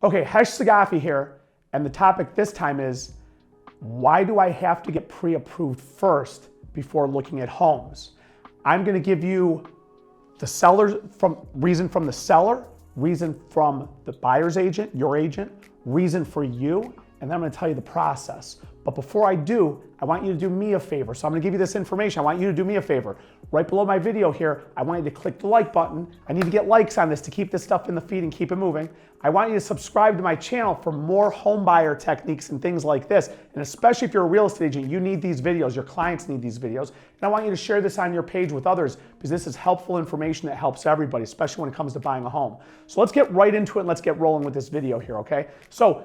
Okay, Khash Saghafi here, and the topic this time is, why do I have to get pre-approved first before looking at homes? I'm gonna give you the reason from the seller, reason from the buyer's agent, your agent, reason for you, and then I'm gonna tell you the process. But before I do, I want you to do me a favor. So I'm gonna give you this information. I want you to do me a favor. Right below my video here, I want you to click the like button. I need to get likes on this to keep this stuff in the feed and keep it moving. I want you to subscribe to my channel for more home buyer techniques and things like this. And especially if you're a real estate agent, you need these videos. Your clients need these videos. And I want you to share this on your page with others because this is helpful information that helps everybody, especially when it comes to buying a home. So let's get right into it and let's get rolling with this video here, okay? So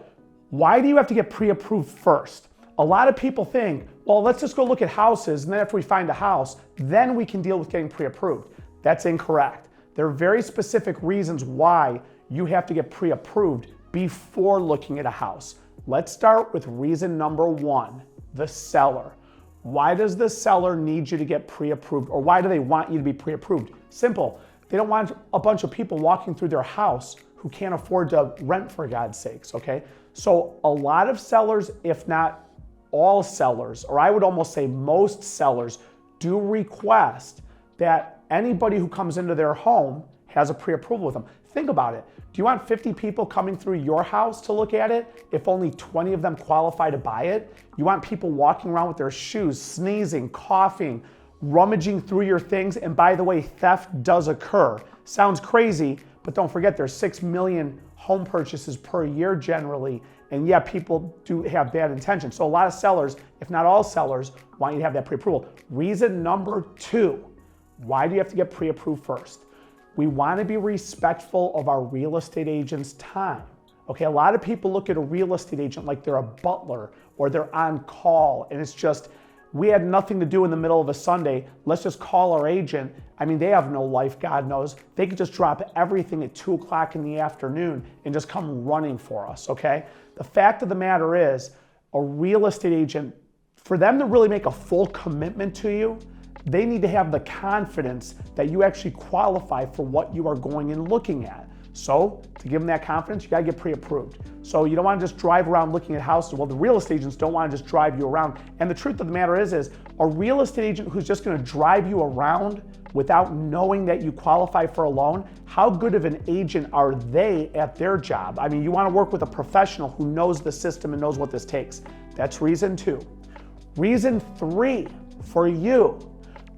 why do you have to get pre-approved first? A lot of people think, well, let's just go look at houses, and then after we find a house, then we can deal with getting pre-approved. That's incorrect. There are very specific reasons why you have to get pre-approved before looking at a house. Let's start with reason number one, the seller. Why does the seller need you to get pre-approved, or why do they want you to be pre-approved? Simple. They don't want a bunch of people walking through their house who can't afford to rent, for God's sakes, okay? So a lot of sellers, if not all sellers, or I would almost say most sellers, do request that anybody who comes into their home has a pre-approval with them. Think about it. Do you want 50 people coming through your house to look at it if only 20 of them qualify to buy it? You want people walking around with their shoes, sneezing, coughing, rummaging through your things, and by the way, theft does occur. Sounds crazy, but don't forget there's 6 million home purchases per year generally, and yeah, people do have bad intentions. So a lot of sellers, if not all sellers, want you to have that pre-approval. Reason number two, why do you have to get pre-approved first? We want to be respectful of our real estate agent's time. Okay, a lot of people look at a real estate agent like they're a butler or they're on call, and it's just, we had nothing to do in the middle of a Sunday. Let's just call our agent. I mean, they have no life, God knows. They could just drop everything at 2 o'clock in the afternoon and just come running for us, okay? The fact of the matter is, a real estate agent, for them to really make a full commitment to you, they need to have the confidence that you actually qualify for what you are going and looking at. So to give them that confidence, you gotta get pre-approved. So you don't wanna just drive around looking at houses. Well, the real estate agents don't wanna just drive you around. And the truth of the matter is a real estate agent who's just gonna drive you around without knowing that you qualify for a loan, how good of an agent are they at their job? I mean, you wanna work with a professional who knows the system and knows what this takes. That's reason two. Reason three for you.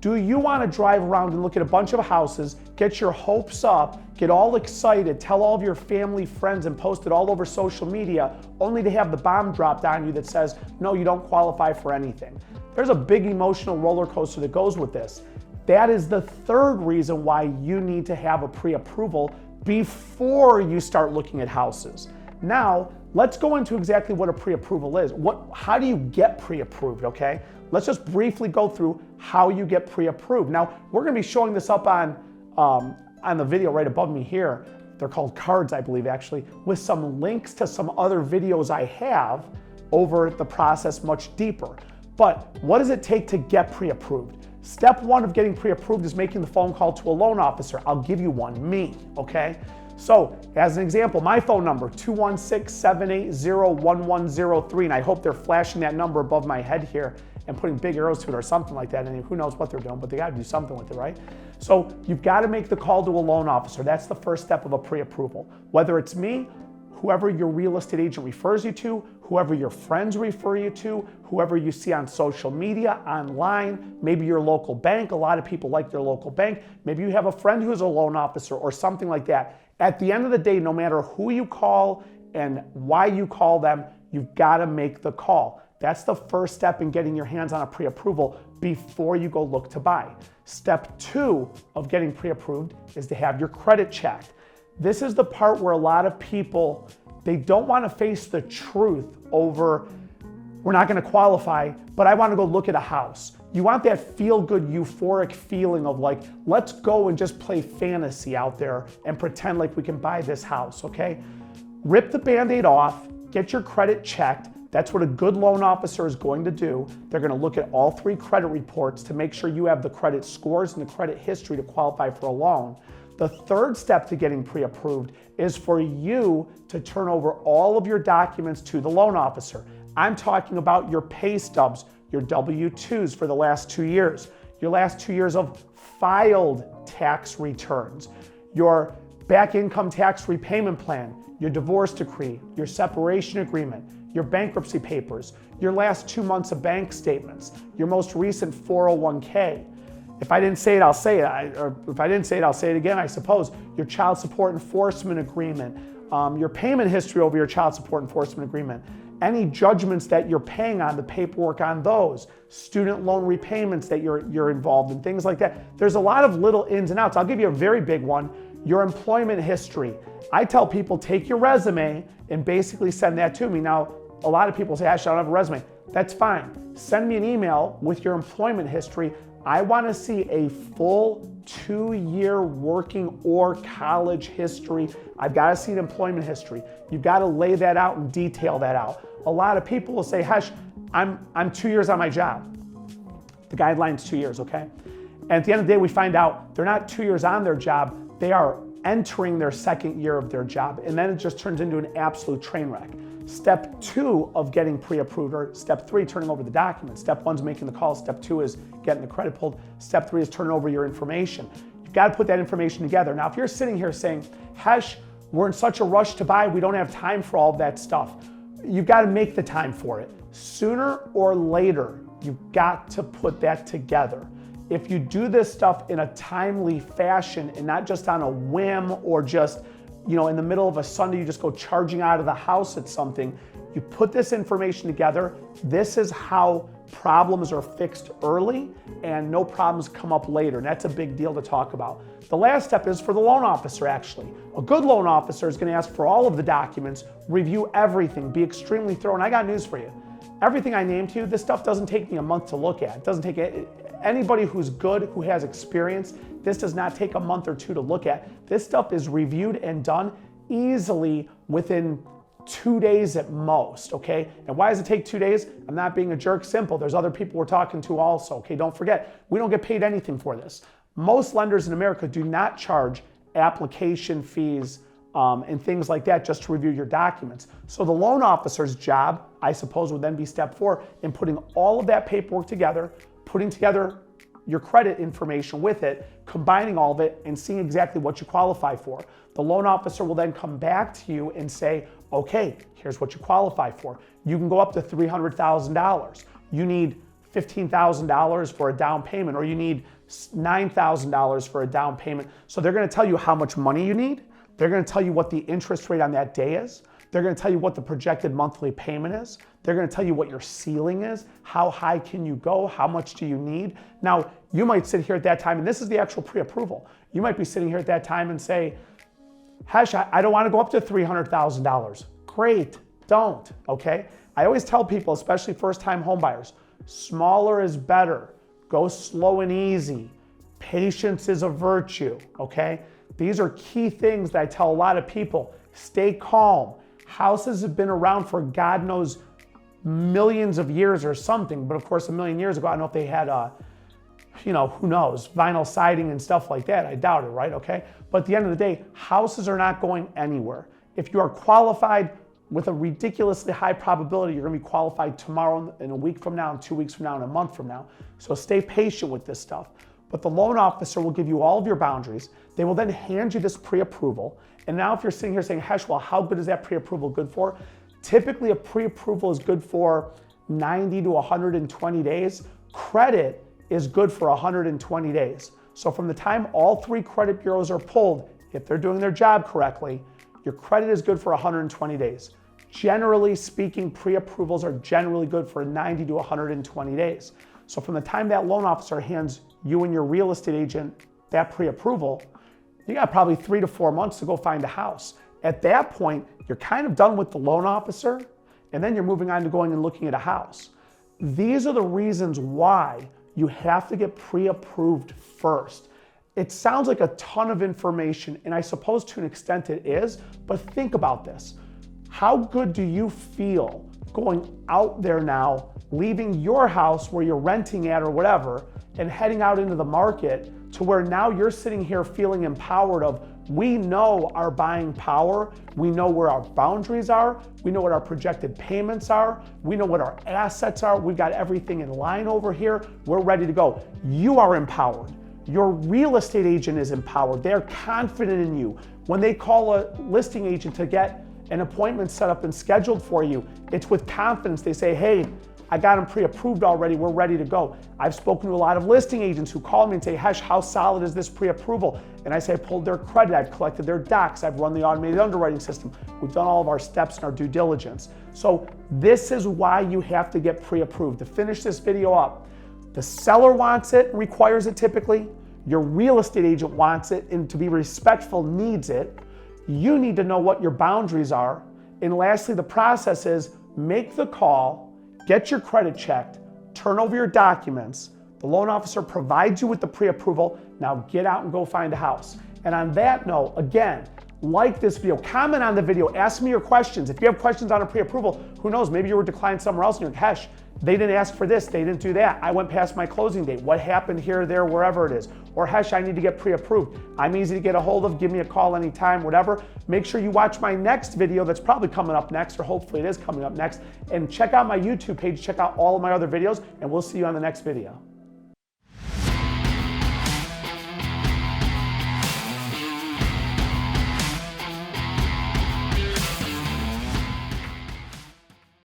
Do you want to drive around and look at a bunch of houses, get your hopes up, get all excited, tell all of your family, friends, and post it all over social media, only to have the bomb dropped on you that says, no, you don't qualify for anything? There's a big emotional roller coaster that goes with this. That is the third reason why you need to have a pre-approval before you start looking at houses. Now, let's go into exactly what a pre-approval is. How do you get pre-approved, okay? Let's just briefly go through how you get pre-approved. Now, we're gonna be showing this up on the video right above me here. They're called cards, I believe, actually, with some links to some other videos I have over the process much deeper. But what does it take to get pre-approved? Step one of getting pre-approved is making the phone call to a loan officer. I'll give you one, me, okay? So, as an example, my phone number, 216-780-1103, and I hope they're flashing that number above my head here and putting big arrows to it or something like that, and who knows what they're doing, but they gotta do something with it, right? So, you've gotta make the call to a loan officer. That's the first step of a pre-approval. Whether it's me, whoever your real estate agent refers you to, whoever your friends refer you to, whoever you see on social media, online, maybe your local bank. A lot of people like their local bank. Maybe you have a friend who's a loan officer or something like that. At the end of the day, no matter who you call and why you call them, you've got to make the call. That's the first step in getting your hands on a pre-approval before you go look to buy. Step two of getting pre-approved is to have your credit checked. This is the part where a lot of people, they don't want to face the truth over, we're not going to qualify, but I want to go look at a house. You want that feel-good, euphoric feeling of like, let's go and just play fantasy out there and pretend like we can buy this house, okay? Rip the Band-Aid off, get your credit checked. That's what a good loan officer is going to do. They're going to look at all 3 credit reports to make sure you have the credit scores and the credit history to qualify for a loan. The third step to getting pre-approved is for you to turn over all of your documents to the loan officer. I'm talking about your pay stubs, your W-2s for the last 2 years, your last 2 years of filed tax returns, your back income tax repayment plan, your divorce decree, your separation agreement, your bankruptcy papers, your last 2 months of bank statements, your most recent 401k. If I didn't say it, I'll say it. Or if I didn't say it, I'll say it again, I suppose. Your child support enforcement agreement, your payment history over your child support enforcement agreement, any judgments that you're paying on, the paperwork on those, student loan repayments that you're involved in, things like that. There's a lot of little ins and outs. I'll give you a very big one, your employment history. I tell people, take your resume and basically send that to me. Now, a lot of people say, Ash, I don't have a resume. That's fine. Send me an email with your employment history. I want to see a full 2-year working or college history. I've got to see an employment history. You've got to lay that out and detail that out. A lot of people will say, Hesh, I'm 2 years on my job. The guideline's 2 years, okay? And at the end of the day, we find out they're not 2 years on their job. They are entering their second year of their job. And then it just turns into an absolute train wreck. Step 2 of getting pre-approved, or step 3, turning over the documents. Step 1's making the call. Step 2 is getting the credit pulled. Step 3 is turning over your information. You've got to put that information together. Now, if you're sitting here saying, Hesh, we're in such a rush to buy, we don't have time for all of that stuff. You've got to make the time for it. Sooner or later, you've got to put that together. If you do this stuff in a timely fashion and not just on a whim or just, in the middle of a Sunday, you just go charging out of the house at something, you put this information together. This is how problems are fixed early and no problems come up later. And that's a big deal to talk about. The last step is for the loan officer, actually. A good loan officer is going to ask for all of the documents, review everything, be extremely thorough. And I got news for you. Everything I named to you, this stuff doesn't take me a month to look at. It doesn't take anybody who's good, who has experience. This does not take a month or 2 to look at. This stuff is reviewed and done easily within 2 days at most, okay? And why does it take 2 days? I'm not being a jerk, simple. There's other people we're talking to also, okay? Don't forget, we don't get paid anything for this. Most lenders in America do not charge application fees and things like that just to review your documents. So the loan officer's job, I suppose, would then be step 4 in putting all of that paperwork together, putting together your credit information with it, combining all of it, and seeing exactly what you qualify for. The loan officer will then come back to you and say, okay, here's what you qualify for. You can go up to $300,000. You need $15,000 for a down payment, or you need $9,000 for a down payment. So they're going to tell you how much money you need. They're going to tell you what the interest rate on that day is. They're going to tell you what the projected monthly payment is. They're going to tell you what your ceiling is. How high can you go? How much do you need? Now, you might sit here at that time, and this is the actual pre-approval. You might be sitting here at that time and say, Hesh, I don't want to go up to $300,000. Great, don't, okay? I always tell people, especially first-time homebuyers, smaller is better. Go slow and easy. Patience is a virtue, okay? These are key things that I tell a lot of people. Stay calm. Houses have been around for God knows millions of years or something, but of course a million years ago, I don't know if they had, who knows, vinyl siding and stuff like that. I doubt it, right? Okay. But at the end of the day, houses are not going anywhere. If you are qualified with a ridiculously high probability, you're going to be qualified tomorrow, in a week from now, in 2 weeks from now, in a month from now. So stay patient with this stuff. But the loan officer will give you all of your boundaries. They will then hand you this pre-approval. And now if you're sitting here saying, Hesh, well, how good is that pre-approval good for? Typically, a pre-approval is good for 90 to 120 days. Credit is good for 120 days. So from the time all 3 credit bureaus are pulled, if they're doing their job correctly, your credit is good for 120 days. Generally speaking, pre-approvals are generally good for 90 to 120 days. So from the time that loan officer hands you and your real estate agent that pre-approval, you got probably 3 to 4 months to go find a house. At that point, you're kind of done with the loan officer, and then you're moving on to going and looking at a house. These are the reasons why you have to get pre-approved first. It sounds like a ton of information, and I suppose to an extent it is, but think about this. How good do you feel going out there now, leaving your house where you're renting at or whatever, and heading out into the market to where now you're sitting here feeling empowered of, we know our buying power, we know where our boundaries are, we know what our projected payments are, we know what our assets are, we've got everything in line over here, we're ready to go. You are empowered. Your real estate agent is empowered. They're confident in you. When they call a listing agent to get an appointment set up and scheduled for you, it's with confidence. They say, hey, I got them pre-approved already, we're ready to go. I've spoken to a lot of listing agents who call me and say, Khash, how solid is this pre-approval? And I say, I pulled their credit, I've collected their docs, I've run the automated underwriting system. We've done all of our steps and our due diligence. So this is why you have to get pre-approved. To finish this video up, the seller wants it, requires it typically. Your real estate agent wants it, and to be respectful, needs it. You need to know what your boundaries are. And lastly, the process is make the call, get your credit checked, turn over your documents. The loan officer provides you with the pre-approval. Now get out and go find a house. And on that note, again, like this video, comment on the video, ask me your questions. If you have questions on a pre-approval, who knows, maybe you were declined somewhere else and you're like, Khash, they didn't ask for this, they didn't do that. I went past my closing date. What happened here, there, wherever it is? Or Khash, I need to get pre-approved. I'm easy to get a hold of, give me a call anytime, whatever. Make sure you watch my next video that's probably coming up next, or hopefully it is coming up next, and check out my YouTube page, check out all of my other videos, and we'll see you on the next video.